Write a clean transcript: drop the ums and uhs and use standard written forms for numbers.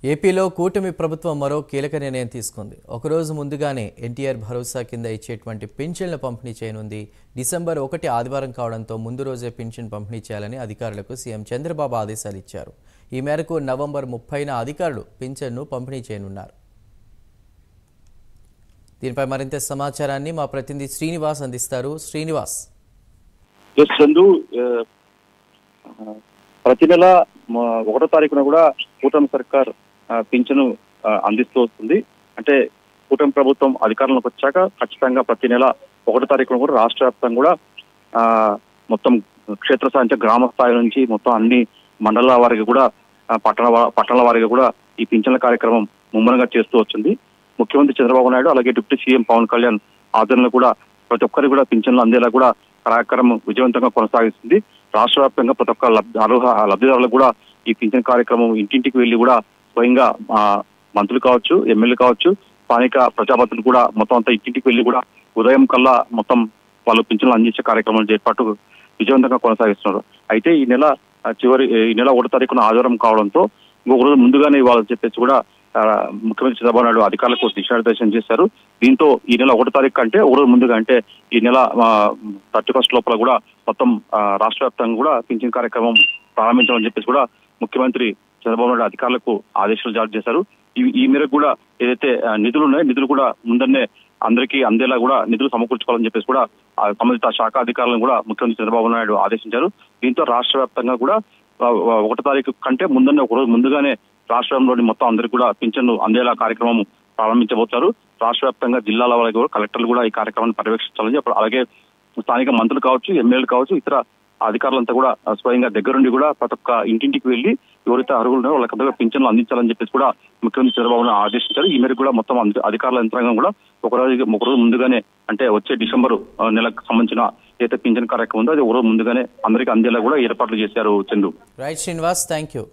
ఏపీలో కూటమి ప్రభుత్వం మరో కీలక నిర్ణయం తీసుకుంది. ఒకరోజు ముందుగానే ఎన్టీఆర్ భరోసా కింద ఇచ్చేటువంటి పింఛన్ల పంపిణీ చేయనుంది. డిసెంబర్ 1 ఆదివారం కావడంతో ముందు రోజే పింఛన్ పంపిణీ చేయాలని అధికారులకు సీఎం చంద్రబాబు ఆదేశాలు ఇచ్చారు. ఈ మేరకు నవంబర్ 30న అధికారులు పింఛన్ను పంపిణీ చేయనున్నారు. దీనిపై మరింత సమాచారాన్ని మా ప్రతినిధి శ్రీనివాస్ అందిస్తారు. శ్రీనివాస్, ప్రతి నెల 1వ తారీఖున కూడా కూటమి సర్కార్ పింఛను అందిస్తూ వస్తుంది. అంటే కూటమి ప్రభుత్వం అధికారంలోకి వచ్చాక ఖచ్చితంగా ప్రతి నెల 1వ తారీఖున కూడా రాష్ట్ర వ్యాప్తంగా కూడా మొత్తం క్షేత్రస్థాయి గ్రామ స్థాయి నుంచి మొత్తం అన్ని మండలాల వారికి కూడా పట్టణాల వారికి కూడా ఈ పింఛన్ల కార్యక్రమం ముమ్మరంగా చేస్తూ వచ్చింది. ముఖ్యమంత్రి చంద్రబాబు నాయుడు అలాగే డిప్యూటీ సీఎం పవన్ కళ్యాణ్ ఆధ్వర్యంలో కూడా ప్రతి ఒక్కరికి కూడా పింఛన్లు అందేలా కూడా కార్యక్రమం విజయవంతంగా కొనసాగిస్తుంది. రాష్ట్ర వ్యాప్తంగా ప్రతి ఒక్క లబ్ధిదారులకు కూడా ఈ పింఛన్ కార్యక్రమం ఇంటింటికి వెళ్లి కూడా స్వయంగా మంత్రులు కావచ్చు, ఎమ్మెల్యేలు కావచ్చు, స్థానిక ప్రజాప్రతినిధులు కూడా మొత్తం అంతా ఇంటింటికి వెళ్లి కూడా ఉదయం కల్లా మొత్తం వాళ్ళు పింఛన్లు అందించే కార్యక్రమాలు ఏర్పాటు విజయవంతంగా కొనసాగిస్తున్నారు. అయితే ఈ నెల 1వ తారీఖున ఆదివారం కావడంతో ఇంకొక రోజు ముందుగానే ఇవ్వాలని చెప్పేసి కూడా ముఖ్యమంత్రి చంద్రబాబు నాయుడు అధికారులకు దిశానిర్దేశం చేశారు. దీంతో ఈ నెల 1వ తారీఖు కంటే ఒక రోజు ముందుగా అంటే ఈ నెల 31 లోపల కూడా మొత్తం రాష్ట్ర వ్యాప్తంగా కూడా పింఛన్ కార్యక్రమం ప్రారంభించాలని చెప్పేసి కూడా ముఖ్యమంత్రి చంద్రబాబు నాయుడు అధికారులకు ఆదేశాలు జారీ చేశారు. ఈ మేరకు కూడా ఏదైతే నిధులు ఉన్నాయో నిధులు కూడా ముందన్నే అందరికీ అందేలా కూడా నిధులు సమకూర్చుకోవాలని చెప్పేసి కూడా సంబంధిత శాఖ అధికారులను కూడా ముఖ్యమంత్రి చంద్రబాబు నాయుడు ఆదేశించారు. దీంతో రాష్ట్ర వ్యాప్తంగా కూడా 1వ తారీఖు కంటే ముందన్నే ఒక రోజు ముందుగానే రాష్ట్రంలోని మొత్తం అందరికీ కూడా పింఛన్లు అందేలా కార్యక్రమం ప్రారంభించబోతారు. రాష్ట్ర వ్యాప్తంగా జిల్లాల వారికి కూడా కలెక్టర్లు కూడా ఈ కార్యక్రమాన్ని పర్యవేక్షించాలని అలాగే స్థానిక మంత్రులు కావచ్చు, ఎమ్మెల్యేలు కావచ్చు, ఇతర అధికారులంతా కూడా స్వయంగా దగ్గరుండి కూడా ప్రతి ఒక్క ఇంటింటికి వెళ్లి ఎవరైతే అర్హులు ఉన్నారో వాళ్ళకంతా పింఛన్లు అందించాలని చెప్పేసి కూడా ముఖ్యమంత్రి చంద్రబాబు ఆదేశించారు. ఈ మేరకు కూడా మొత్తం అధికారుల యంత్రాంగం కూడా ఒక రోజు ముందుగానే అంటే వచ్చే డిసెంబర్ నెలకు సంబంధించిన ఏదైతే పింఛన్ కార్యక్రమం ఉందో అది ఒక రోజు ముందుగానే అందరికీ అందేలా కూడా ఏర్పాట్లు చేశారు. Chandu. Right Srinivas, thank you.